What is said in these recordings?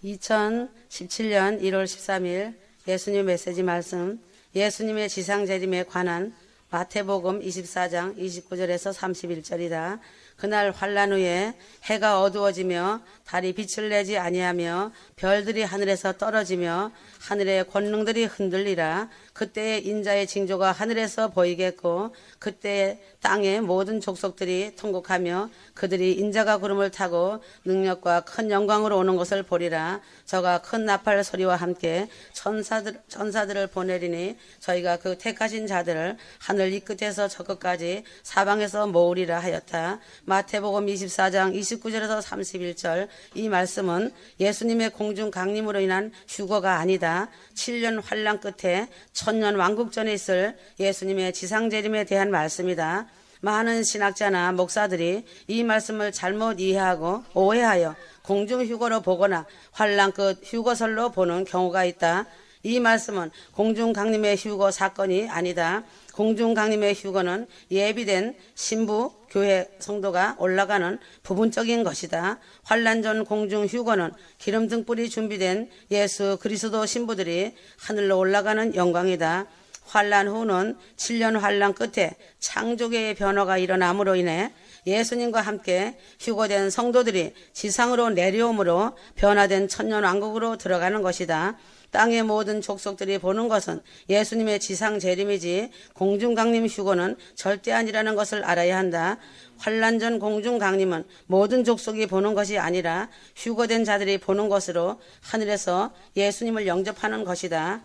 2017년 1월 13일 예수님 메시지 말씀, 예수님의 지상재림에 관한 마태복음 24장 29절에서 31절이다. 그날 환란 후에 해가 어두워지며 달이 빛을 내지 아니하며 별들이 하늘에서 떨어지며 하늘의 권능들이 흔들리라. 그때에 인자의 징조가 하늘에서 보이겠고 그때에 땅의 모든 족속들이 통곡하며 그들이 인자가 구름을 타고 능력과 큰 영광으로 오는 것을 보리라. 저가 큰 나팔 소리와 함께 천사들을 보내리니 저희가 그 택하신 자들을 하늘 이 끝에서 저 끝까지 사방에서 모으리라 하였다. 마태복음 24장 29절에서 31절. 이 말씀은 예수님의 공중 강림으로 인한 휴거가 아니다. 7년 환란 끝에 천년 왕국 전에 있을 예수님의 지상재림에 대한 말씀이다. 많은 신학자나 목사들이 이 말씀을 잘못 이해하고 오해하여 공중휴거로 보거나 환란 끝 휴거설로 보는 경우가 있다. 이 말씀은 공중강림의 휴거 사건이 아니다. 공중강림의 휴거는 예비된 신부, 교회 성도가 올라가는 부분적인 것이다. 환란 전 공중휴거는 기름 등불이 준비된 예수 그리스도 신부들이 하늘로 올라가는 영광이다. 환란 후는 7년 환란 끝에 창조계의 변화가 일어남으로 인해 예수님과 함께 휴거된 성도들이 지상으로 내려옴으로 변화된 천년왕국으로 들어가는 것이다. 땅의 모든 족속들이 보는 것은 예수님의 지상 재림이지 공중강림 휴거는 절대 아니라는 것을 알아야 한다. 환란 전 공중강림은 모든 족속이 보는 것이 아니라 휴거된 자들이 보는 것으로 하늘에서 예수님을 영접하는 것이다.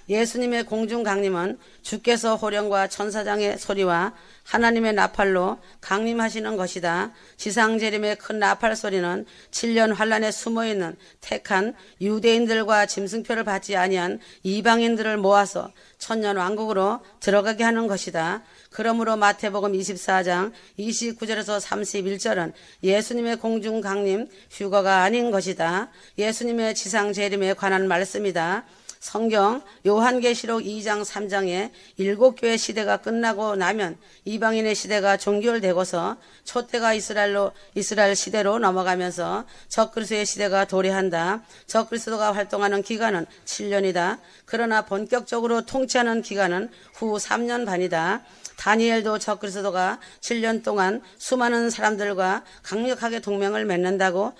예수님의 공중강림은 주께서 호령과 천사장의 소리와 하나님의 나팔로 강림하시는 것이다. 지상재림의 큰 나팔 소리는 7년 환란에 숨어있는 택한 유대인들과 짐승표를 받지 아니한 이방인들을 모아서 천년 왕국으로 들어가게 하는 것이다. 그러므로 마태복음 24장 29절에서 31절은 예수님의 공중강림 휴거가 아닌 것이다. 예수님의 지상재림에 관한 말씀이다. 성경 요한계시록 2장 3장에 7교회 시대가 끝나고 나면 이방인의 시대가 종결되고서 초대가 이스라엘 시대로 넘어가면서 적그리스도의 시대가 도래한다. 적그리스도가 활동하는 기간은 7년이다. 그러나 본격적으로 통치하는 기간은 후 3년 반이다. 다니엘도 적그리스도가 7년 동안 수많은 사람들과 강력하게 동맹을 맺는다고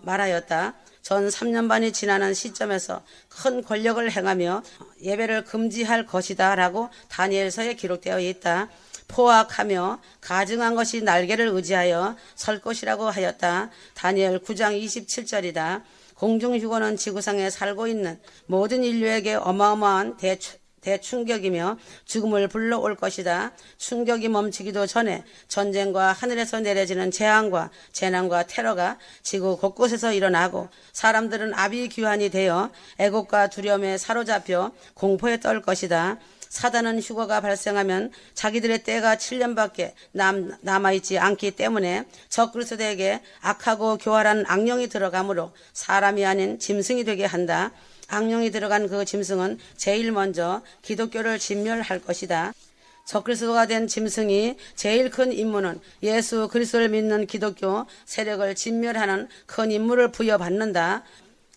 말하였다. 전 3년 반이 지나는 시점에서 큰 권력을 행하며 예배를 금지할 것이다 라고 다니엘서에 기록되어 있다. 포악하며 가증한 것이 날개를 의지하여 설 것이라고 하였다. 다니엘 9장 27절이다. 공중휴거는 지구상에 살고 있는 모든 인류에게 어마어마한 대충격이며 죽음을 불러올 것이다. 충격이 멈추기도 전에 전쟁과 하늘에서 내려지는 재앙과 재난과 테러가 지구 곳곳에서 일어나고 사람들은 아비규환이 되어 애국과 두려움에 사로잡혀 공포에 떨 것이다. 사단은 휴거가 발생하면 자기들의 때가 7년밖에 남아있지 않기 때문에 적그리스도에게 악하고 교활한 악령이 들어가므로 사람이 아닌 짐승이 되게 한다. 악령이 들어간 그 짐승은 제일 먼저 기독교를 진멸할 것이다. 적그리스도가 된 짐승이 제일 큰 임무는 예수 그리스도를 믿는 기독교 세력을 진멸하는 큰 임무를 부여받는다.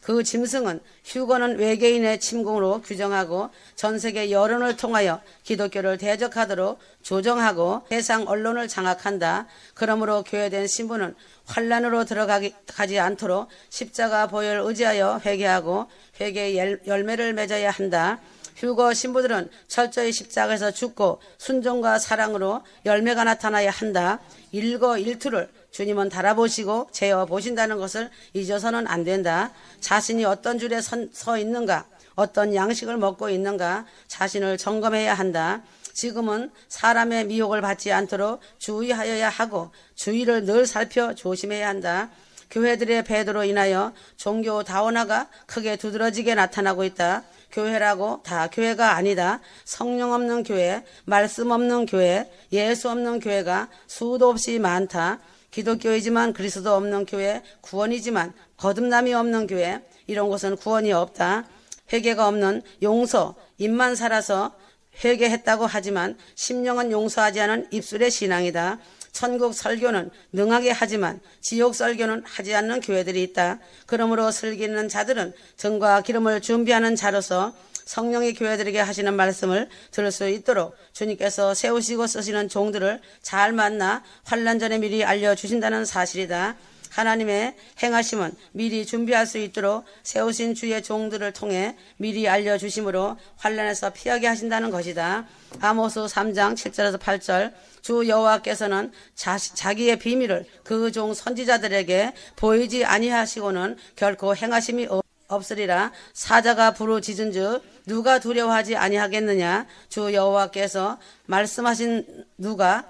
그 짐승은 휴거는 외계인의 침공으로 규정하고 전세계 여론을 통하여 기독교를 대적하도록 조정하고 세상 언론을 장악한다. 그러므로 교회된 신부는 환란으로 들어가지 않도록 십자가 보혈을 의지하여 회개하고 회개의 열매를 맺어야 한다. 휴거 신부들은 철저히 십자가에서 죽고 순종과 사랑으로 열매가 나타나야 한다. 일거일투를 주님은 달아보시고 재어보신다는 것을 잊어서는 안 된다. 자신이 어떤 줄에 서 있는가, 어떤 양식을 먹고 있는가 자신을 점검해야 한다. 지금은 사람의 미혹을 받지 않도록 주의하여야 하고 주의를 늘 살펴 조심해야 한다. 교회들의 배도로 인하여 종교 다원화가 크게 두드러지게 나타나고 있다. 교회라고 다 교회가 아니다. 성령 없는 교회, 말씀 없는 교회, 예수 없는 교회가 수도 없이 많다. 기독교이지만 그리스도 없는 교회, 구원이지만 거듭남이 없는 교회, 이런 곳은 구원이 없다. 회개가 없는 용서, 입만 살아서 회개했다고 하지만 심령은 용서하지 않은 입술의 신앙이다. 천국 설교는 능하게 하지만 지옥 설교는 하지 않는 교회들이 있다. 그러므로 슬기는 자들은 등과 기름을 준비하는 자로서 성령이 교회들에게 하시는 말씀을 들을 수 있도록 주님께서 세우시고 쓰시는 종들을 잘 만나 환난 전에 미리 알려주신다는 사실이다. 하나님의 행하심은 미리 준비할 수 있도록 세우신 주의 종들을 통해 미리 알려주심으로 환난에서 피하게 하신다는 것이다. 아모스 3장 7절에서 8절 주 여호와께서는 자기의 비밀을 그 종 선지자들에게 보이지 아니하시고는 결코 행하심이 없으리라. 사자가 부르짖은즉 누가 두려워하지 아니하겠느냐. 주 여호와께서 말씀하신 누가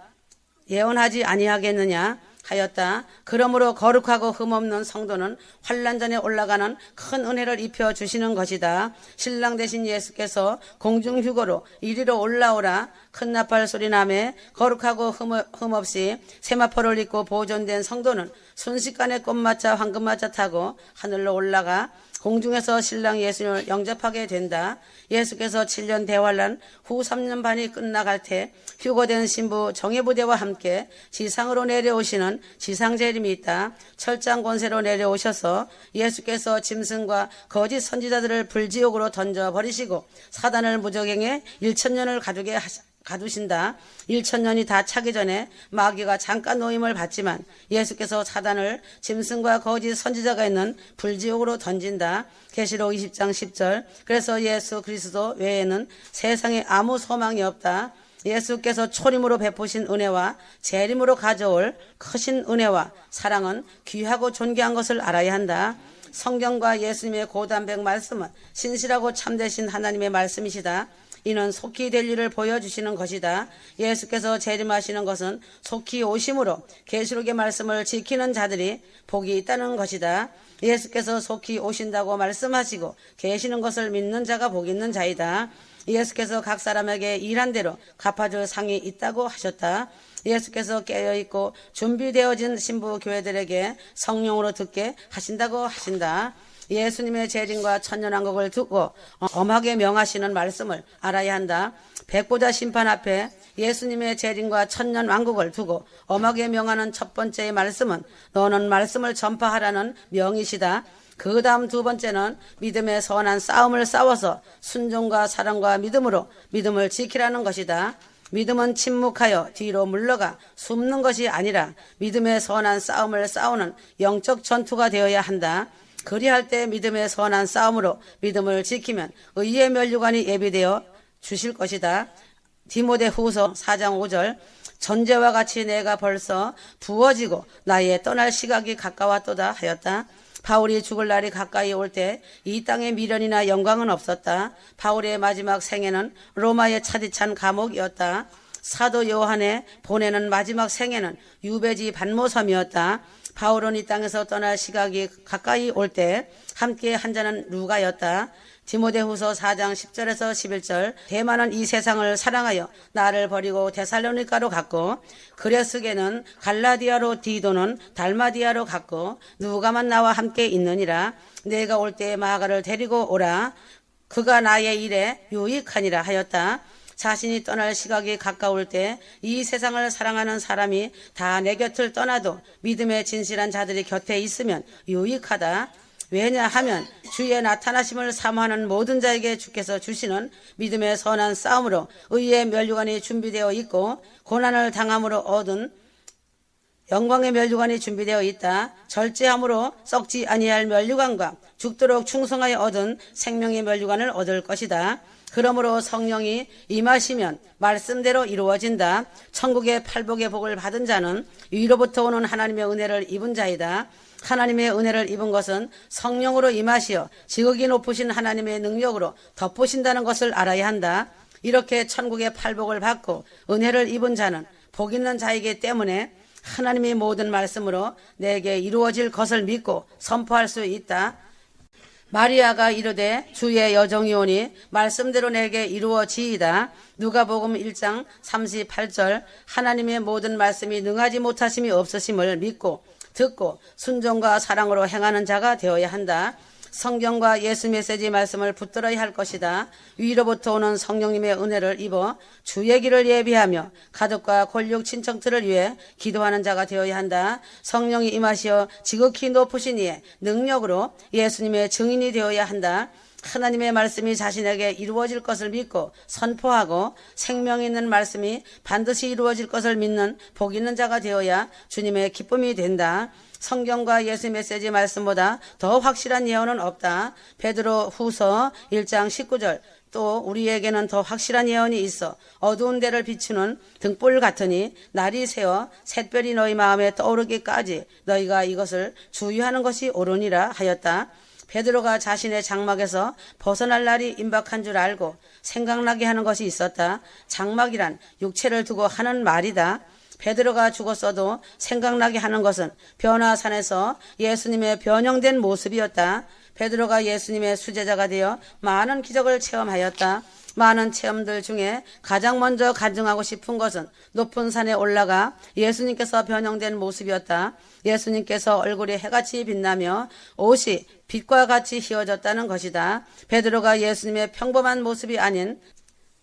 예언하지 아니하겠느냐 하였다. 그러므로 거룩하고 흠없는 성도는 환난 전에 올라가는 큰 은혜를 입혀 주시는 것이다. 신랑 되신 예수께서 공중 휴거로 이리로 올라오라. 큰 나팔 소리 나매 거룩하고 흠없이 세마포를 입고 보존된 성도는 순식간에 꽃마차 황금마차 타고 하늘로 올라가 공중에서 신랑 예수님을 영접하게 된다. 예수께서 7년 대환란 후 3년 반이 끝나갈 때 휴거된 신부 정예부대와 함께 지상으로 내려오시는 지상재림이 있다. 철장 권세로 내려오셔서 예수께서 짐승과 거짓 선지자들을 불지옥으로 던져버리시고 사단을 무적행해 1000년을 가두신다. 1000년이 다 차기 전에 마귀가 잠깐 노임을 받지만 예수께서 사단을 짐승과 거짓 선지자가 있는 불지옥으로 던진다. 계시록 20장 10절 그래서 예수 그리스도 외에는 세상에 아무 소망이 없다. 예수께서 초림으로 베푸신 은혜와 재림으로 가져올 크신 은혜와 사랑은 귀하고 존귀한 것을 알아야 한다. 성경과 예수님의 고단백 말씀은 신실하고 참되신 하나님의 말씀이시다. 이는 속히 될 일을 보여주시는 것이다. 예수께서 재림하시는 것은 속히 오심으로 계시록의 말씀을 지키는 자들이 복이 있다는 것이다. 예수께서 속히 오신다고 말씀하시고 계시는 것을 믿는 자가 복 있는 자이다. 예수께서 각 사람에게 일한 대로 갚아줄 상이 있다고 하셨다. 예수께서 깨어있고 준비되어진 신부 교회들에게 성령으로 듣게 하신다고 하신다. 예수님의 재림과 천년왕국을 두고 엄하게 명하시는 말씀을 알아야 한다. 백보자 심판 앞에 예수님의 재림과 천년왕국을 두고 엄하게 명하는 첫 번째의 말씀은 너는 말씀을 전파하라는 명이시다. 그 다음 두 번째는 믿음의 선한 싸움을 싸워서 순종과 사랑과 믿음으로 믿음을 지키라는 것이다. 믿음은 침묵하여 뒤로 물러가 숨는 것이 아니라 믿음의 선한 싸움을 싸우는 영적 전투가 되어야 한다. 그리할 때 믿음의 선한 싸움으로 믿음을 지키면 의의 면류관이 예비되어 주실 것이다. 디모데후서 4장 5절 전제와 같이 내가 벌써 부어지고 나의 떠날 시각이 가까웠도다 하였다. 바울이 죽을 날이 가까이 올 때 이 땅에 미련이나 영광은 없었다. 바울의 마지막 생애는 로마의 차디찬 감옥이었다. 사도 요한의 보내는 마지막 생애는 유배지 반모섬이었다. 바울은 이 땅에서 떠날 시각이 가까이 올 때 함께 한 자는 루가였다. 디모데후서 4장 10절에서 11절 대만은 이 세상을 사랑하여 나를 버리고 데살로니가로 갔고 그레스게는 갈라디아로 디도는 달마디아로 갔고 누가만 나와 함께 있느니라. 내가 올 때 마가를 데리고 오라. 그가 나의 일에 유익하니라 하였다. 자신이 떠날 시각이 가까울 때 이 세상을 사랑하는 사람이 다 내 곁을 떠나도 믿음의 진실한 자들이 곁에 있으면 유익하다. 왜냐하면 주의 나타나심을 사모하는 모든 자에게 주께서 주시는 믿음의 선한 싸움으로 의의 면류관이 준비되어 있고 고난을 당함으로 얻은 영광의 면류관이 준비되어 있다. 절제함으로 썩지 아니할 면류관과 죽도록 충성하여 얻은 생명의 면류관을 얻을 것이다. 그러므로 성령이 임하시면 말씀대로 이루어진다. 천국의 팔복의 복을 받은 자는 위로부터 오는 하나님의 은혜를 입은 자이다. 하나님의 은혜를 입은 것은 성령으로 임하시어 지극히 높으신 하나님의 능력으로 덮으신다는 것을 알아야 한다. 이렇게 천국의 팔복을 받고 은혜를 입은 자는 복 있는 자이기 때문에 하나님의 모든 말씀으로 내게 이루어질 것을 믿고 선포할 수 있다. 마리아가 이르되 주의 여종이 오니 말씀대로 내게 이루어지이다. 누가복음 1장 38절 하나님의 모든 말씀이 능하지 못하심이 없으심을 믿고 듣고 순종과 사랑으로 행하는 자가 되어야 한다. 성경과 예수 메시지 말씀을 붙들어야 할 것이다. 위로부터 오는 성령님의 은혜를 입어 주의 길을 예비하며 가족과 권력 친척들을 위해 기도하는 자가 되어야 한다. 성령이 임하시어 지극히 높으신 이의 능력으로 예수님의 증인이 되어야 한다. 하나님의 말씀이 자신에게 이루어질 것을 믿고 선포하고 생명 있는 말씀이 반드시 이루어질 것을 믿는 복 있는 자가 되어야 주님의 기쁨이 된다. 성경과 예수 메시지 말씀보다 더 확실한 예언은 없다. 베드로 후서 1장 19절 또 우리에게는 더 확실한 예언이 있어 어두운 데를 비추는 등불 같으니 날이 새어 샛별이 너희 마음에 떠오르기까지 너희가 이것을 주의하는 것이 옳으니라 하였다. 베드로가 자신의 장막에서 벗어날 날이 임박한 줄 알고 생각나게 하는 것이 있었다. 장막이란 육체를 두고 하는 말이다. 베드로가 죽었어도 생각나게 하는 것은 변화산에서 예수님의 변형된 모습이었다. 베드로가 예수님의 수제자가 되어 많은 기적을 체험하였다. 많은 체험들 중에 가장 먼저 간증하고 싶은 것은 높은 산에 올라가 예수님께서 변형된 모습이었다. 예수님께서 얼굴이 해같이 빛나며 옷이 빛과 같이 휘어졌다는 것이다. 베드로가 예수님의 평범한 모습이 아닌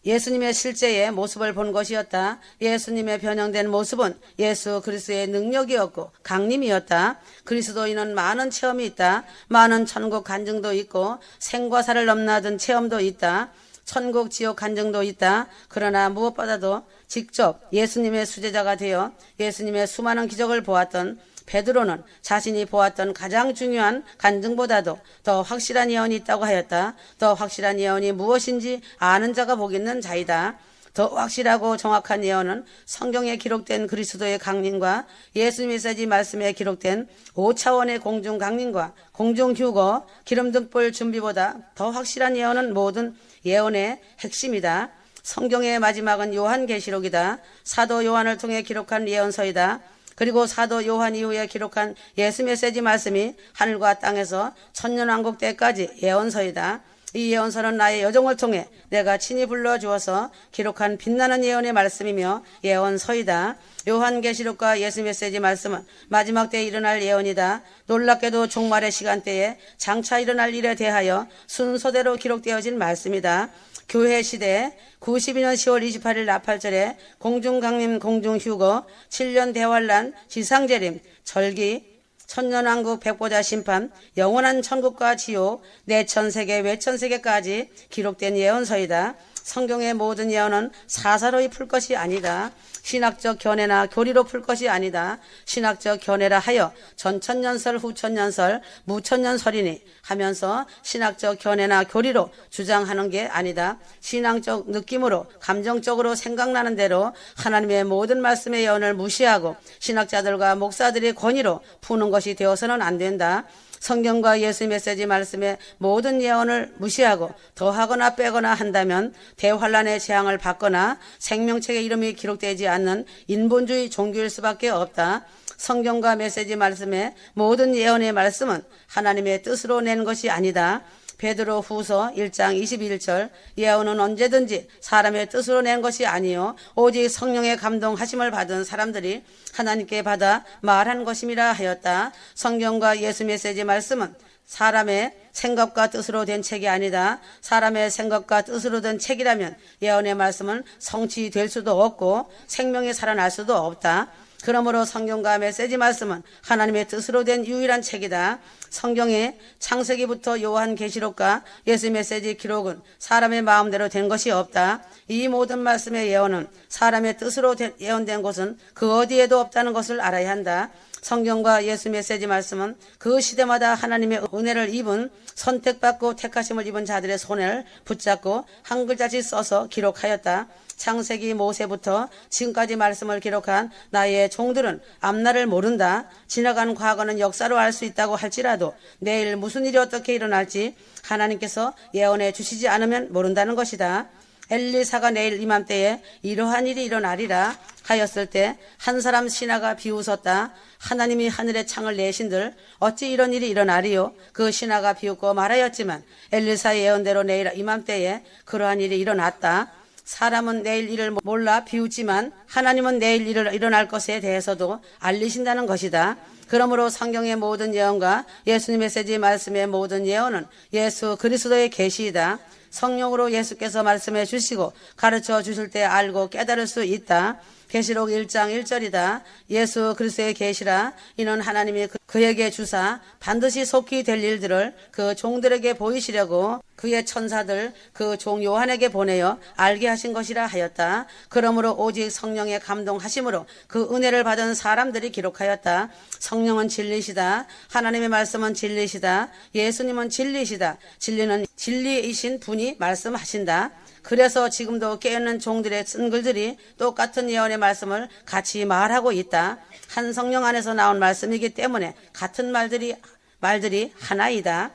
예수님의 실제의 모습을 본 것이었다. 예수님의 변형된 모습은 예수 그리스도의 능력이었고 강림이었다. 그리스도인은 많은 체험이 있다. 많은 천국 간증도 있고 생과 사를 넘나든 체험도 있다. 천국 지옥 간증도 있다. 그러나 무엇보다도 직접 예수님의 수제자가 되어 예수님의 수많은 기적을 보았던 베드로는 자신이 보았던 가장 중요한 간증보다도 더 확실한 예언이 있다고 하였다. 더 확실한 예언이 무엇인지 아는 자가 복 있는 자이다. 더 확실하고 정확한 예언은 성경에 기록된 그리스도의 강림과 예수 메시지 말씀에 기록된 5차원의 공중 강림과 공중 휴거, 기름등불 준비보다 더 확실한 예언은 모든 예언의 핵심이다. 성경의 마지막은 요한계시록이다. 사도 요한을 통해 기록한 예언서이다. 그리고 사도 요한 이후에 기록한 예수 메시지 말씀이 하늘과 땅에서 천년왕국 때까지 예언서이다. 이 예언서는 나의 여정을 통해 내가 친히 불러주어서 기록한 빛나는 예언의 말씀이며 예언서이다. 요한계시록과 예수 메시지 말씀은 마지막 때에 일어날 예언이다. 놀랍게도 종말의 시간대에 장차 일어날 일에 대하여 순서대로 기록되어진 말씀이다. 교회 시대에 92년 10월 28일 나팔절에 공중강림 공중휴거 7년 대환란 지상재림 절기 천년왕국 백보자 심판 영원한 천국과 지옥 내천세계 외천세계까지 기록된 예언서이다. 성경의 모든 예언은 사사로이 풀 것이 아니다. 신학적 견해나 교리로 풀 것이 아니다. 신학적 견해라 하여 전천년설 후천년설 무천년설이니 하면서 신학적 견해나 교리로 주장하는 게 아니다. 신앙적 느낌으로 감정적으로 생각나는 대로 하나님의 모든 말씀의 예언을 무시하고 신학자들과 목사들의 권위로 푸는 것이 되어서는 안 된다. 성경과 예수 메시지 말씀의 모든 예언을 무시하고 더하거나 빼거나 한다면 대환란의 재앙을 받거나 생명책의 이름이 기록되지 않는 인본주의 종교일 수밖에 없다. 성경과 메시지 말씀의 모든 예언의 말씀은 하나님의 뜻으로 낸 것이 아니다. 베드로 후서 1장 21절 예언은 언제든지 사람의 뜻으로 낸 것이 아니요 오직 성령의 감동하심을 받은 사람들이 하나님께 받아 말한 것임이라 하였다. 성경과 예수 메시지 말씀은 사람의 생각과 뜻으로 된 책이 아니다. 사람의 생각과 뜻으로 된 책이라면 예언의 말씀은 성취될 수도 없고 생명이 살아날 수도 없다. 그러므로 성경과 메시지 말씀은 하나님의 뜻으로 된 유일한 책이다. 성경의 창세기부터 요한계시록과 예수 메시지 기록은 사람의 마음대로 된 것이 없다. 이 모든 말씀의 예언은 사람의 뜻으로 예언된 것은 그 어디에도 없다는 것을 알아야 한다. 성경과 예수 메시지 말씀은 그 시대마다 하나님의 은혜를 입은 선택받고 택하심을 입은 자들의 손을 붙잡고 한 글자씩 써서 기록하였다. 창세기 모세부터 지금까지 말씀을 기록한 나의 종들은 앞날을 모른다. 지나간 과거는 역사로 알 수 있다고 할지라도 내일 무슨 일이 어떻게 일어날지 하나님께서 예언해 주시지 않으면 모른다는 것이다. 엘리사가 내일 이맘때에 이러한 일이 일어나리라 하였을 때 한 사람 신하가 비웃었다. 하나님이 하늘의 창을 내신들 어찌 이런 일이 일어나리요. 그 신하가 비웃고 말하였지만 엘리사의 예언대로 내일 이맘때에 그러한 일이 일어났다. 사람은 내일 일을 몰라 비웃지만 하나님은 내일 일어날 것에 대해서도 알리신다는 것이다. 그러므로 성경의 모든 예언과 예수님 메시지 말씀의 모든 예언은 예수 그리스도의 계시이다. 성령으로 예수께서 말씀해 주시고 가르쳐 주실 때 알고 깨달을 수 있다. 계시록 1장 1절이다. 예수 그리스도의 계시라. 이는 하나님이 그에게 주사 반드시 속히 될 일들을 그 종들에게 보이시려고 그의 천사들 그 종 요한에게 보내어 알게 하신 것이라 하였다. 그러므로 오직 성령의 감동하심으로 그 은혜를 받은 사람들이 기록하였다. 성령은 진리시다. 하나님의 말씀은 진리시다. 예수님은 진리시다. 진리는 진리이신 분이 말씀하신다. 그래서 지금도 깨어있는 종들의 쓴 글들이 똑같은 예언의 말씀을 같이 말하고 있다. 한 성령 안에서 나온 말씀이기 때문에 같은 말들이 하나이다.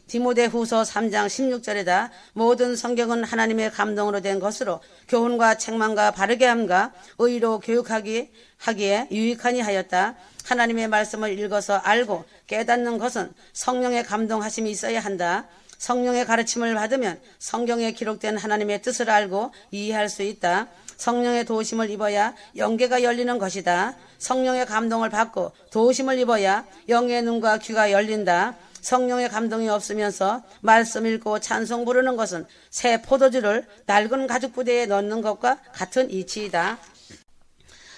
디모데후서 3장 16절에다 모든 성경은 하나님의 감동으로 된 것으로 교훈과 책망과 바르게 함과 의로 교육하기에 유익하니 하였다. 하나님의 말씀을 읽어서 알고 깨닫는 것은 성령의 감동하심이 있어야 한다. 성령의 가르침을 받으면 성경에 기록된 하나님의 뜻을 알고 이해할 수 있다. 성령의 도우심을 입어야 영계가 열리는 것이다. 성령의 감동을 받고 도우심을 입어야 영의 눈과 귀가 열린다. 성령의 감동이 없으면서 말씀 읽고 찬송 부르는 것은 새 포도주를 낡은 가죽 부대에 넣는 것과 같은 이치이다.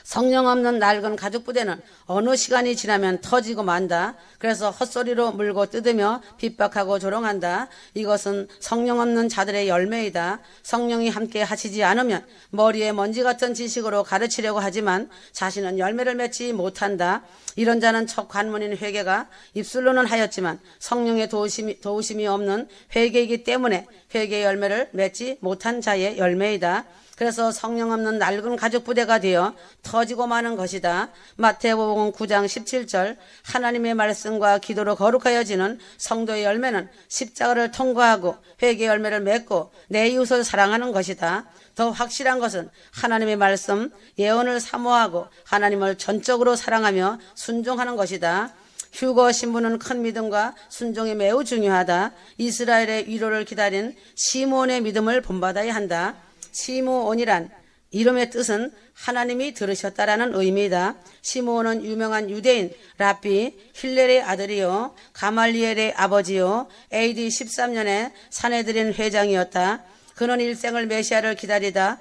성령 없는 낡은 가죽 부대는 어느 시간이 지나면 터지고 만다. 그래서 헛소리로 물고 뜯으며 핍박하고 조롱한다. 이것은 성령 없는 자들의 열매이다. 성령이 함께 하시지 않으면 머리에 먼지 같은 지식으로 가르치려고 하지만 자신은 열매를 맺지 못한다. 이런 자는 첫 관문인 회개가 입술로는 하였지만 성령의 도우심이 없는 회개이기 때문에 회개의 열매를 맺지 못한 자의 열매이다. 그래서 성령 없는 낡은 가죽 부대가 되어 터지고 마는 것이다. 마태복음 9장 17절 하나님의 말씀과 기도로 거룩하여지는 성도의 열매는 십자가를 통과하고 회개의 열매를 맺고 내 이웃을 사랑하는 것이다. 더 확실한 것은 하나님의 말씀, 예언을 사모하고 하나님을 전적으로 사랑하며 순종하는 것이다. 휴거 신부는 큰 믿음과 순종이 매우 중요하다. 이스라엘의 위로를 기다린 시므온의 믿음을 본받아야 한다. 시므온이란 이름의 뜻은 하나님이 들으셨다라는 의미이다. 시므온은 유명한 유대인 랍비 힐렐의 아들이요 가말리엘의 아버지요 AD 13년에 산헤드린 회장이었다. 그는 일생을 메시아를 기다리다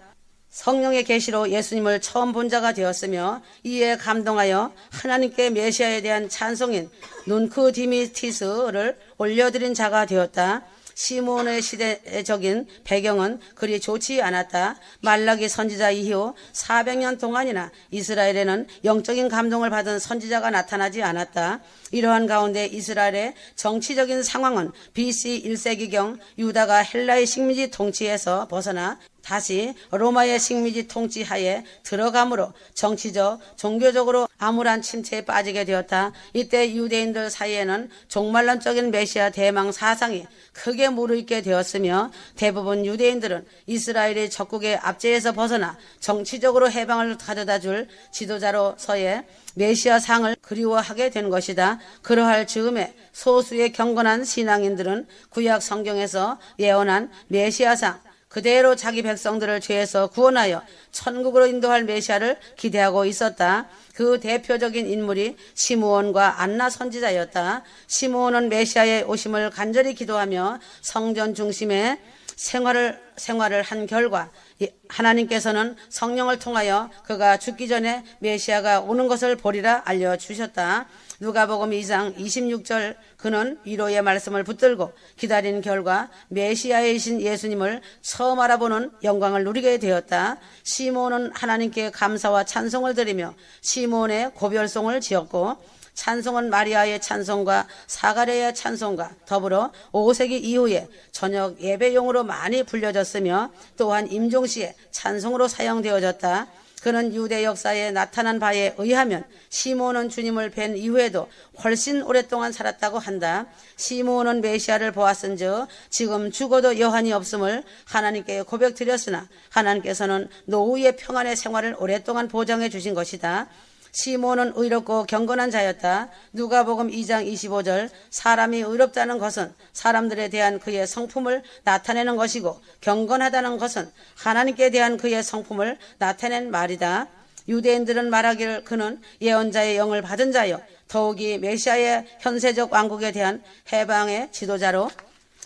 성령의 계시로 예수님을 처음 본 자가 되었으며 이에 감동하여 하나님께 메시아에 대한 찬송인 눈크디미티스를 올려드린 자가 되었다. 시므온의 시대적인 배경은 그리 좋지 않았다. 말라기 선지자 이후 400년 동안이나 이스라엘에는 영적인 감동을 받은 선지자가 나타나지 않았다. 이러한 가운데 이스라엘의 정치적인 상황은 BC 1세기경 유다가 헬라의 식민지 통치에서 벗어나 다시 로마의 식민지 통치 하에 들어가므로 정치적, 종교적으로 암울한 침체에 빠지게 되었다. 이때 유대인들 사이에는 종말론적인 메시아 대망 사상이 크게 무르익게 되었으며 대부분 유대인들은 이스라엘의 적국의 압제에서 벗어나 정치적으로 해방을 가져다줄 지도자로서의 메시아 상을 그리워하게 된 것이다. 그러할 즈음에 소수의 경건한 신앙인들은 구약 성경에서 예언한 메시아상 그대로 자기 백성들을 죄에서 구원하여 천국으로 인도할 메시아를 기대하고 있었다. 그 대표적인 인물이 시므온과 안나 선지자였다. 시므온은 메시아의 오심을 간절히 기도하며 성전 중심의 생활을 한 결과 하나님께서는 성령을 통하여 그가 죽기 전에 메시아가 오는 것을 보리라 알려주셨다. 누가복음 2장 26절 그는 위로의 말씀을 붙들고 기다린 결과 메시아이신 예수님을 처음 알아보는 영광을 누리게 되었다. 시므온은 하나님께 감사와 찬송을 드리며 시므온의 고별송을 지었고 찬송은 마리아의 찬송과 사가랴의 찬송과 더불어 5세기 이후에 저녁 예배용으로 많이 불려졌으며 또한 임종시에 찬송으로 사용되어졌다. 그는 유대 역사에 나타난 바에 의하면 시므온은 주님을 뵌 이후에도 훨씬 오랫동안 살았다고 한다. 시므온은 메시아를 보았은즉 지금 죽어도 여한이 없음을 하나님께 고백드렸으나 하나님께서는 노후의 평안의 생활을 오랫동안 보장해 주신 것이다. 시몬은 의롭고 경건한 자였다. 누가복음 2장 25절 사람이 의롭다는 것은 사람들에 대한 그의 성품을 나타내는 것이고 경건하다는 것은 하나님께 대한 그의 성품을 나타낸 말이다. 유대인들은 말하기를 그는 예언자의 영을 받은 자요 더욱이 메시아의 현세적 왕국에 대한 해방의 지도자로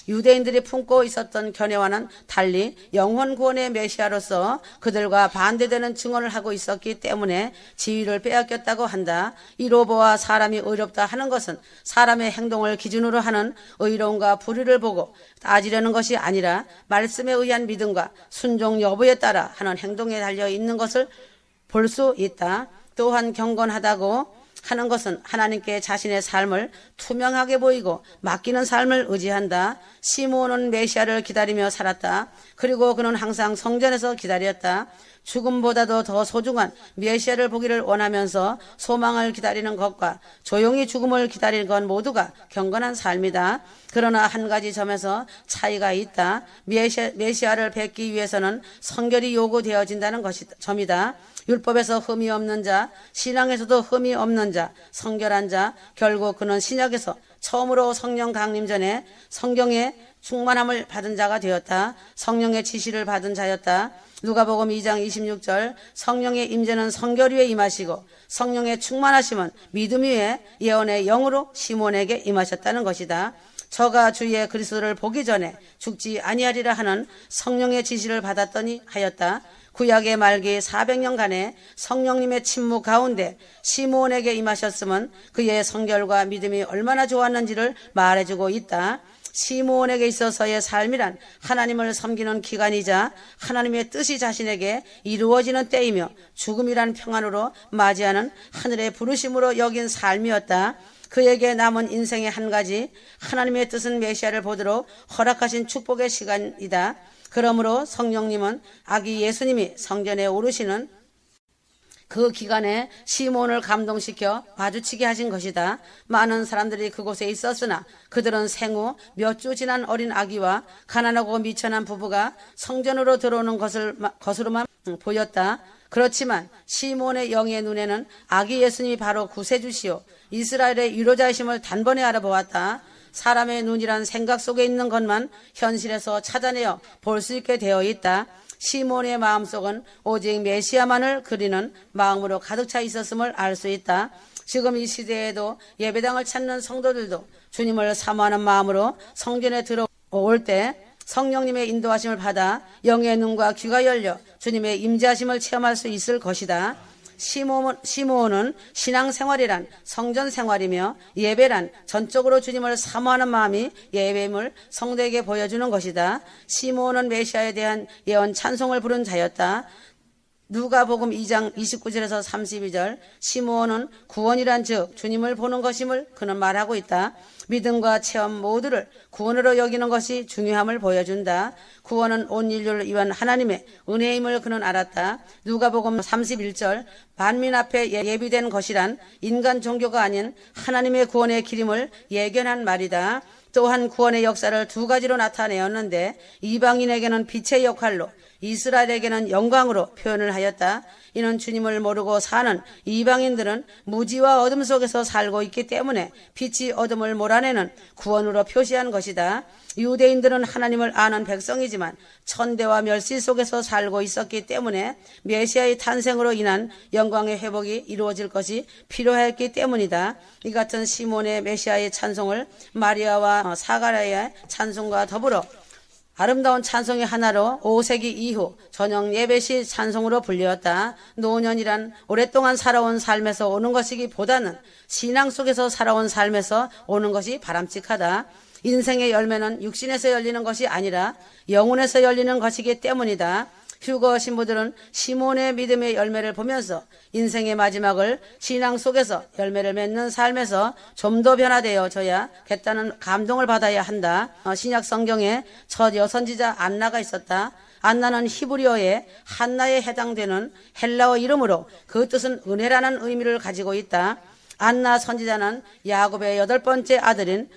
유대인들이 품고 있었던 견해와는 달리 영혼 구원의 메시아로서 그들과 반대되는 증언을 하고 있었기 때문에 지위를 빼앗겼다고 한다. 이로 보아 사람이 의롭다 하는 것은 사람의 행동을 기준으로 하는 의로움과 불의를 보고 따지려는 것이 아니라 말씀에 의한 믿음과 순종 여부에 따라 하는 행동에 달려 있는 것을 볼 수 있다. 또한 경건하다고 하는 것은 하나님께 자신의 삶을 투명하게 보이고 맡기는 삶을 의지한다. 시몬은 메시아를 기다리며 살았다. 그리고 그는 항상 성전에서 기다렸다. 죽음보다도 더 소중한 메시아를 보기를 원하면서 소망을 기다리는 것과 조용히 죽음을 기다리는 것 모두가 경건한 삶이다. 그러나 한 가지 점에서 차이가 있다. 메시아를 뵙기 위해서는 성결이 요구되어진다는 점이다. 율법에서 흠이 없는 자, 신앙에서도 흠이 없는 자, 성결한 자, 결국 그는 신약에서 처음으로 성령 강림 전에 성경의 충만함을 받은 자가 되었다. 성령의 지시를 받은 자였다. 누가복음 2장 26절 성령의 임재는 성결 위에 임하시고 성령의 충만하심은 믿음 위에 예언의 영으로 시몬에게 임하셨다는 것이다. 저가 주의 그리스도를 보기 전에 죽지 아니하리라 하는 성령의 지시를 받았더니 하였다. 구약의 말기 400년간의 성령님의 침묵 가운데 시몬에게 임하셨음은 그의 성결과 믿음이 얼마나 좋았는지를 말해주고 있다. 시몬에게 있어서의 삶이란 하나님을 섬기는 기간이자 하나님의 뜻이 자신에게 이루어지는 때이며 죽음이란 평안으로 맞이하는 하늘의 부르심으로 여긴 삶이었다. 그에게 남은 인생의 한 가지 하나님의 뜻은 메시아를 보도록 허락하신 축복의 시간이다. 그러므로 성령님은 아기 예수님이 성전에 오르시는 그 기간에 시몬을 감동시켜 마주치게 하신 것이다. 많은 사람들이 그곳에 있었으나 그들은 생후 몇 주 지난 어린 아기와 가난하고 미천한 부부가 성전으로 들어오는 것으로만 보였다. 그렇지만 시몬의 영의 눈에는 아기 예수님이 바로 구세주시오 이스라엘의 위로자이심을 단번에 알아보았다. 사람의 눈이란 생각 속에 있는 것만 현실에서 찾아내어 볼 수 있게 되어 있다. 시몬의 마음속은 오직 메시아만을 그리는 마음으로 가득 차 있었음을 알 수 있다. 지금 이 시대에도 예배당을 찾는 성도들도 주님을 사모하는 마음으로 성전에 들어올 때 성령님의 인도하심을 받아 영의 눈과 귀가 열려 주님의 임재하심을 체험할 수 있을 것이다. 시몬은 신앙생활이란 성전생활이며 예배란 전적으로 주님을 사모하는 마음이 예배임을 성도에게 보여주는 것이다. 시몬은 메시아에 대한 예언 찬송을 부른 자였다. 누가복음 2장 29절에서 32절 시므온은 구원이란 즉 주님을 보는 것임을 그는 말하고 있다. 믿음과 체험 모두를 구원으로 여기는 것이 중요함을 보여준다. 구원은 온 인류를 위한 하나님의 은혜임을 그는 알았다. 누가복음 31절 만민 앞에 예비된 것이란 인간 종교가 아닌 하나님의 구원의 길임을 예견한 말이다. 또한 구원의 역사를 두 가지로 나타내었는데 이방인에게는 빛의 역할로 이스라엘에게는 영광으로 표현을 하였다. 이는 주님을 모르고 사는 이방인들은 무지와 어둠 속에서 살고 있기 때문에 빛이 어둠을 몰아내는 구원으로 표시한 것이다. 유대인들은 하나님을 아는 백성이지만 천대와 멸시 속에서 살고 있었기 때문에 메시아의 탄생으로 인한 영광의 회복이 이루어질 것이 필요했기 때문이다. 이 같은 시몬의 메시아의 찬송을 마리아와 사가랴의 찬송과 더불어 아름다운 찬송의 하나로 5세기 이후 저녁 예배시 찬송으로 불렸다. 노년이란 오랫동안 살아온 삶에서 오는 것이기보다는 신앙 속에서 살아온 삶에서 오는 것이 바람직하다. 인생의 열매는 육신에서 열리는 것이 아니라 영혼에서 열리는 것이기 때문이다. 휴거 신부들은 시몬의 믿음의 열매를 보면서 인생의 마지막을 신앙 속에서 열매를 맺는 삶에서 좀 더 변화되어져야겠다는 감동을 받아야 한다. 신약 성경에 첫 여선지자 안나가 있었다. 안나는 히브리어의 한나에 해당되는 헬라어 이름으로 그 뜻은 은혜라는 의미를 가지고 있다. 안나 선지자는 야곱의 8번째 아들인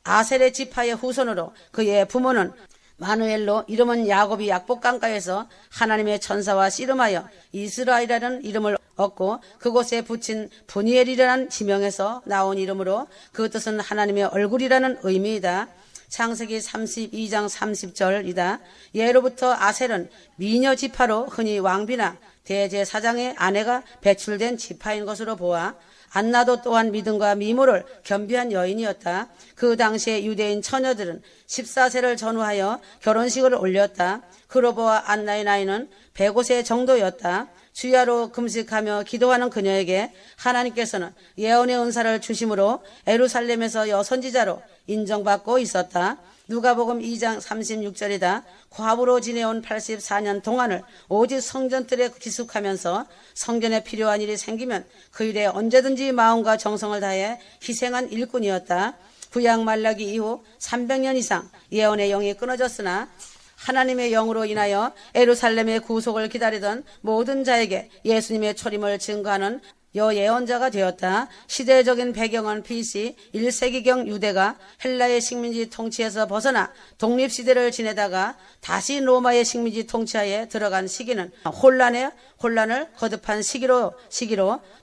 아셀의 지파의 후손으로 그의 부모는 마누엘로 이름은 야곱이 약복강가에서 하나님의 천사와 씨름하여 이스라엘이라는 이름을 얻고 그곳에 붙인 분이엘이라는 지명에서 나온 이름으로 그 뜻은 하나님의 얼굴이라는 의미이다. 창세기 32장 30절이다. 예로부터 아셀은 미녀 지파로 흔히 왕비나 대제사장의 아내가 배출된 지파인 것으로 보아 안나도 또한 믿음과 미모를 겸비한 여인이었다. 그 당시에 유대인 처녀들은 14세를 전후하여 결혼식을 올렸다. 그로 보아 안나의 나이는 105세 정도였다. 주야로 금식하며 기도하는 그녀에게 하나님께서는 예언의 은사를 주심으로 예루살렘에서 여선지자로 인정받고 있었다. 누가복음 2장 36절이다. 과부로 지내온 84년 동안을 오직 성전뜰에 기숙하면서 성전에 필요한 일이 생기면 그 일에 언제든지 마음과 정성을 다해 희생한 일꾼이었다. 구약 말라기 이후 300년 이상 예언의 영이 끊어졌으나 하나님의 영으로 인하여 예루살렘의 구속을 기다리던 모든 자에게 예수님의 초림을 증거하는 여예언자가 되었다. 시대적인 배경은 BC 1세기경 유대가 헬라의 식민지 통치에서 벗어나 독립시대를 지내다가 다시 로마의 식민지 통치하에 들어간 시기는 혼란을 거듭한 시기로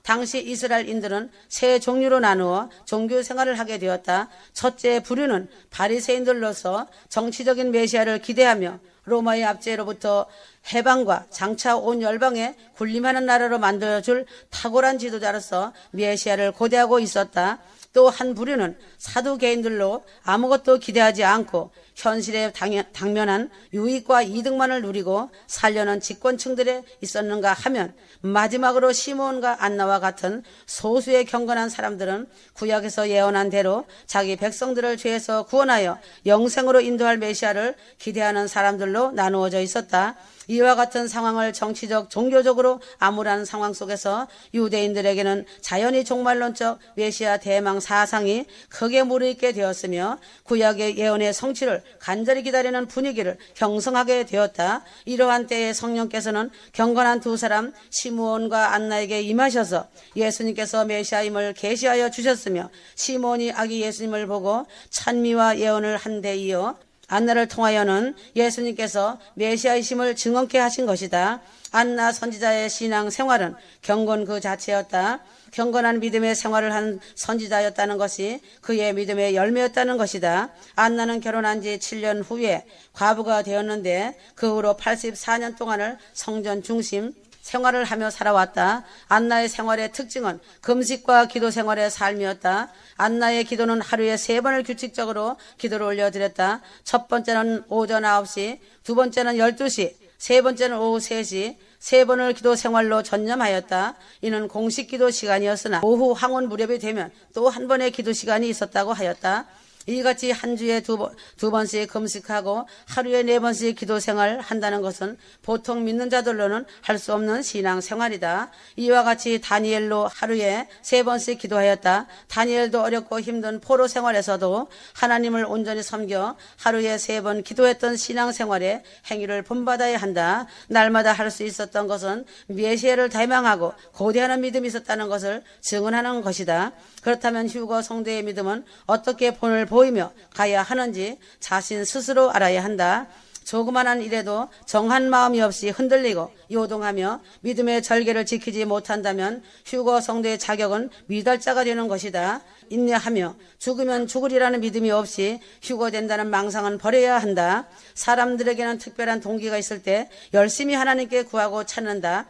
당시 이스라엘인들은 세 종류로 나누어 종교 생활을 하게 되었다. 첫째 부류는 바리새인들로서 정치적인 메시아를 기대하며 로마의 압제로부터 해방과 장차 온 열방에 군림하는 나라로 만들어줄 탁월한 지도자로서 메시아를 고대하고 있었다. 또 한 부류는 사두개인들로 아무것도 기대하지 않고 현실에 당면한 유익과 이득만을 누리고 살려는 집권층들에 있었는가 하면 마지막으로 시므온과 안나와 같은 소수의 경건한 사람들은 구약에서 예언한 대로 자기 백성들을 죄에서 구원하여 영생으로 인도할 메시아를 기대하는 사람들로 나누어져 있었다. 이와 같은 상황을 정치적, 종교적으로 암울한 상황 속에서 유대인들에게는 자연히 종말론적 메시아 대망 사상이 크게 무르익게 되었으며 구약의 예언의 성취를 간절히 기다리는 분위기를 형성하게 되었다. 이러한 때에 성령께서는 경건한 두 사람 시므온과 안나에게 임하셔서 예수님께서 메시아임을 계시하여 주셨으며 시므온이 아기 예수님을 보고 찬미와 예언을 한 데 이어 안나를 통하여는 예수님께서 메시아이심을 증언케 하신 것이다. 안나 선지자의 신앙 생활은 경건 그 자체였다. 경건한 믿음의 생활을 한 선지자였다는 것이 그의 믿음의 열매였다는 것이다. 안나는 결혼한 지 7년 후에 과부가 되었는데 그 후로 84년 동안을 성전 중심 생활을 하며 살아왔다. 안나의 생활의 특징은 금식과 기도 생활의 삶이었다. 안나의 기도는 하루에 3번을 규칙적으로 기도를 올려드렸다. 첫 번째는 오전 9시, 두 번째는 12시, 세 번째는 오후 3시, 3번을 기도 생활로 전념하였다. 이는 공식 기도 시간이었으나 오후 황혼 무렵이 되면 또 한 번의 기도 시간이 있었다고 하였다. 이같이 한 주에 두 번씩 금식하고 하루에 4번씩 기도 생활 한다는 것은 보통 믿는 자들로는 할 수 없는 신앙 생활이다. 이와 같이 다니엘로 하루에 3번씩 기도하였다. 다니엘도 어렵고 힘든 포로 생활에서도 하나님을 온전히 섬겨 하루에 3번 기도했던 신앙 생활의 행위를 본받아야 한다. 날마다 할 수 있었던 것은 메시아를 대망하고 고대하는 믿음이 있었다는 것을 증언하는 것이다. 그렇다면 휴거 성도의 믿음은 어떻게 본을 보이며 가야 하는지 자신 스스로 알아야 한다. 조그만한 일에도 정한 마음이 없이 흔들리고 요동하며 믿음의 절개를 지키지 못한다면 휴거 성도의 자격은 미달자가 되는 것이다. 인내하며 죽으면 죽으리라는 믿음이 없이 휴거된다는 망상은 버려야 한다. 사람들에게는 특별한 동기가 있을 때 열심히 하나님께 구하고 찾는다.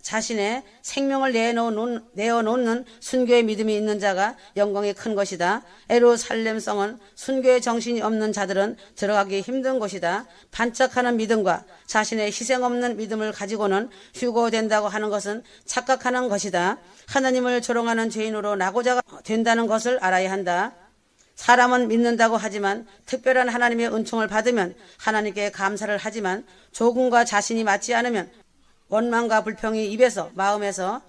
자신의 생명을 내어놓는 순교의 믿음이 있는 자가 영광이 큰 것이다. 예루살렘성은 순교의 정신이 없는 자들은 들어가기 힘든 곳이다. 반짝하는 믿음과 자신의 희생 없는 믿음을 가지고는 휴거된다고 하는 것은 착각하는 것이다. 하나님을 조롱하는 죄인으로 나고자가 된다는 것을 알아야 한다. 사람은 믿는다고 하지만 특별한 하나님의 은총을 받으면 하나님께 감사를 하지만 조금과 자신이 맞지 않으면 원망과 불평이 입에서 마음에서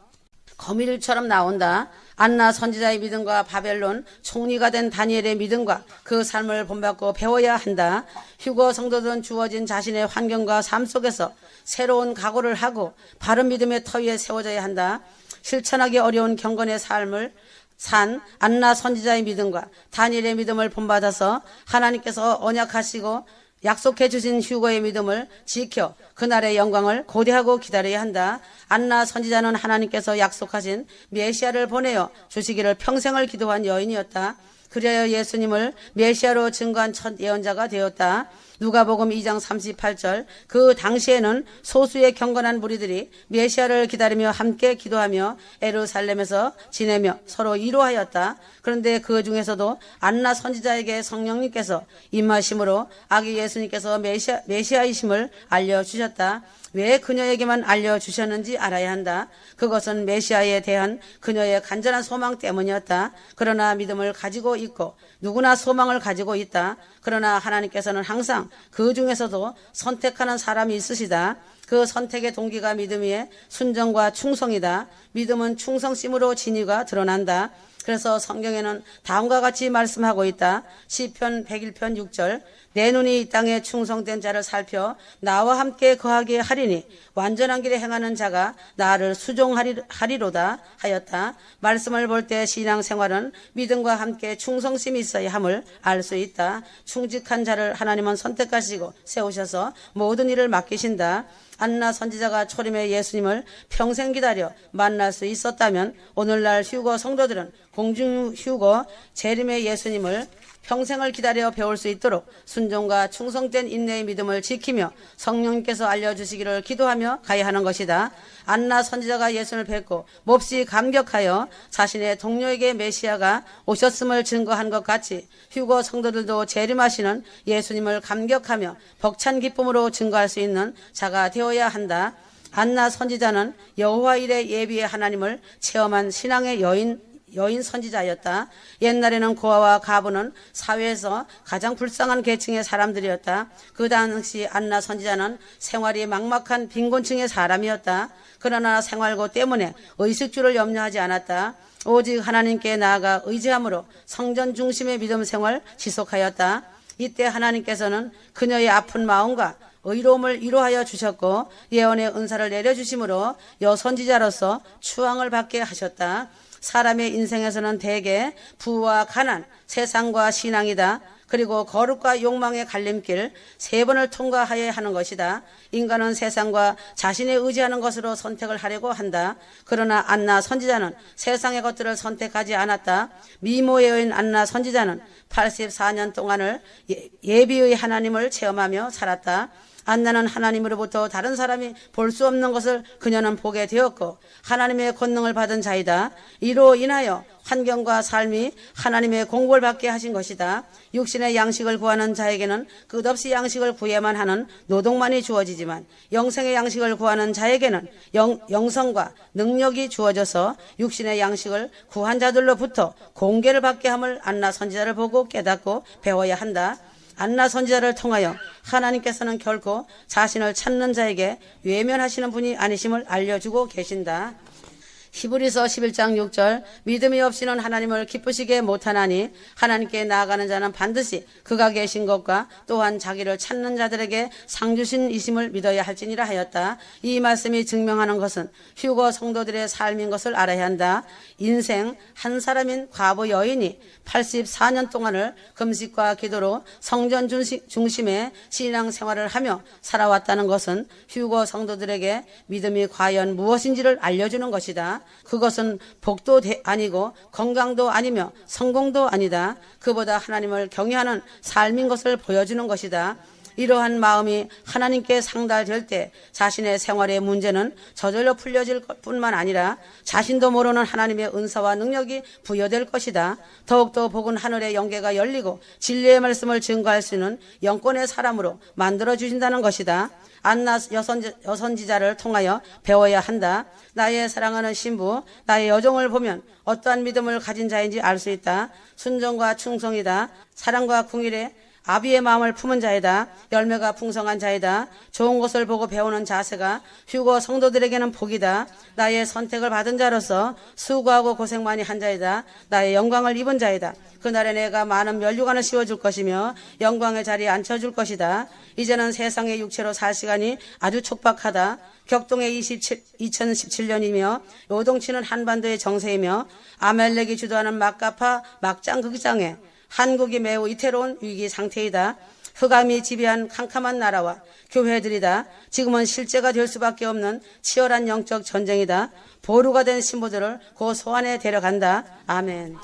거미줄처럼 나온다. 안나 선지자의 믿음과 바벨론 총리가 된 다니엘의 믿음과 그 삶을 본받고 배워야 한다. 휴거 성도들은 주어진 자신의 환경과 삶 속에서 새로운 각오를 하고 바른 믿음의 터 위에 세워져야 한다. 실천하기 어려운 경건의 삶을 산 안나 선지자의 믿음과 다니엘의 믿음을 본받아서 하나님께서 언약하시고 약속해 주신 휴거의 믿음을 지켜 그날의 영광을 고대하고 기다려야 한다. 안나 선지자는 하나님께서 약속하신 메시아를 보내어 주시기를 평생을 기도한 여인이었다. 그리하여 예수님을 메시아로 증거한 첫 예언자가 되었다. 누가복음 2장 38절. 그 당시에는 소수의 경건한 무리들이 메시아를 기다리며 함께 기도하며 예루살렘에서 지내며 서로 위로하였다. 그런데 그 중에서도 안나 선지자에게 성령님께서 임하심으로 아기 예수님께서 메시아이심을 알려주셨다. 왜 그녀에게만 알려주셨는지 알아야 한다. 그것은 메시아에 대한 그녀의 간절한 소망 때문이었다. 그러나 믿음을 가지고 있고 누구나 소망을 가지고 있다. 그러나 하나님께서는 항상 그 중에서도 선택하는 사람이 있으시다. 그 선택의 동기가 믿음의 순종과 충성이다. 믿음은 충성심으로 진위가 드러난다. 그래서 성경에는 다음과 같이 말씀하고 있다. 시편 101편 6절. 내 눈이 이 땅에 충성된 자를 살펴 나와 함께 거하게 하리니 완전한 길에 행하는 자가 나를 수종하리로다 하였다. 말씀을 볼 때 신앙생활은 믿음과 함께 충성심이 있어야 함을 알 수 있다. 충직한 자를 하나님은 선택하시고 세우셔서 모든 일을 맡기신다. 안나 선지자가 초림의 예수님을 평생 기다려 만날 수 있었다면 오늘날 휴거 성도들은 공중 휴거 재림의 예수님을 평생을 기다려 배울 수 있도록 순종과 충성된 인내의 믿음을 지키며 성령님께서 알려주시기를 기도하며 가야 하는 것이다. 안나 선지자가 예수님을 뵙고 몹시 감격하여 자신의 동료에게 메시아가 오셨음을 증거한 것 같이 휴거 성도들도 재림하시는 예수님을 감격하며 벅찬 기쁨으로 증거할 수 있는 자가 되어야 한다. 안나 선지자는 여호와 일의 예비의 하나님을 체험한 신앙의 여인 선지자였다. 옛날에는 고아와 가부는 사회에서 가장 불쌍한 계층의 사람들이었다. 그 당시 안나 선지자는 생활이 막막한 빈곤층의 사람이었다. 그러나 생활고 때문에 의식주를 염려하지 않았다. 오직 하나님께 나아가 의지함으로 성전 중심의 믿음 생활 지속하였다. 이때 하나님께서는 그녀의 아픈 마음과 의로움을 위로하여 주셨고 예언의 은사를 내려주심으로 여선지자로서 추앙을 받게 하셨다. 사람의 인생에서는 대개 부와 가난, 세상과 신앙이다. 그리고 거룩과 욕망의 갈림길 세 번을 통과하여야 하는 것이다. 인간은 세상과 자신의 의지하는 것으로 선택을 하려고 한다. 그러나 안나 선지자는 세상의 것들을 선택하지 않았다. 미모의 여인 안나 선지자는 84년 동안을 예비의 하나님을 체험하며 살았다. 안나는 하나님으로부터 다른 사람이 볼 수 없는 것을 그녀는 보게 되었고 하나님의 권능을 받은 자이다. 이로 인하여 환경과 삶이 하나님의 공급을 받게 하신 것이다. 육신의 양식을 구하는 자에게는 끝없이 양식을 구해야만 하는 노동만이 주어지지만 영생의 양식을 구하는 자에게는 영성과 능력이 주어져서 육신의 양식을 구한 자들로부터 공개를 받게 함을 안나 선지자를 보고 깨닫고 배워야 한다. 안나 선지자를 통하여 하나님께서는 결코 자신을 찾는 자에게 외면하시는 분이 아니심을 알려주고 계신다. 히브리서 11장 6절. 믿음이 없이는 하나님을 기쁘시게 못하나니 하나님께 나아가는 자는 반드시 그가 계신 것과 또한 자기를 찾는 자들에게 상 주신 이심을 믿어야 할지니라 하였다. 이 말씀이 증명하는 것은 휴거 성도들의 삶인 것을 알아야 한다. 인생 한 사람인 과부 여인이 84년 동안을 금식과 기도로 성전 중심의 신앙생활을 하며 살아왔다는 것은 휴거 성도들에게 믿음이 과연 무엇인지를 알려주는 것이다. 그것은 복도 아니고 건강도 아니며 성공도 아니다. 그보다 하나님을 경외하는 삶인 것을 보여주는 것이다. 이러한 마음이 하나님께 상달될 때 자신의 생활의 문제는 저절로 풀려질 뿐만 아니라 자신도 모르는 하나님의 은사와 능력이 부여될 것이다. 더욱더 복은 하늘의 영계가 열리고 진리의 말씀을 증거할 수 있는 영권의 사람으로 만들어주신다는 것이다. 안나 여선지자를 통하여 배워야 한다. 나의 사랑하는 신부, 나의 여종을 보면 어떠한 믿음을 가진 자인지 알 수 있다. 순종과 충성이다. 사랑과 궁일에 아비의 마음을 품은 자이다. 열매가 풍성한 자이다. 좋은 것을 보고 배우는 자세가 휴거 성도들에게는 복이다. 나의 선택을 받은 자로서 수고하고 고생 많이 한 자이다. 나의 영광을 입은 자이다. 그날에 내가 많은 면류관을 씌워줄 것이며 영광의 자리에 앉혀줄 것이다. 이제는 세상의 육체로 살 시간이 아주 촉박하다. 격동의 2017년이며 요동치는 한반도의 정세이며 아멜렉이 주도하는 막가파 막장 극장에 한국이 매우 이태로운 위기 상태이다. 흑암이 지배한 캄캄한 나라와 교회들이다. 지금은 실제가 될 수밖에 없는 치열한 영적 전쟁이다. 보루가 된 신부들을 그 소환에 데려간다. 아멘.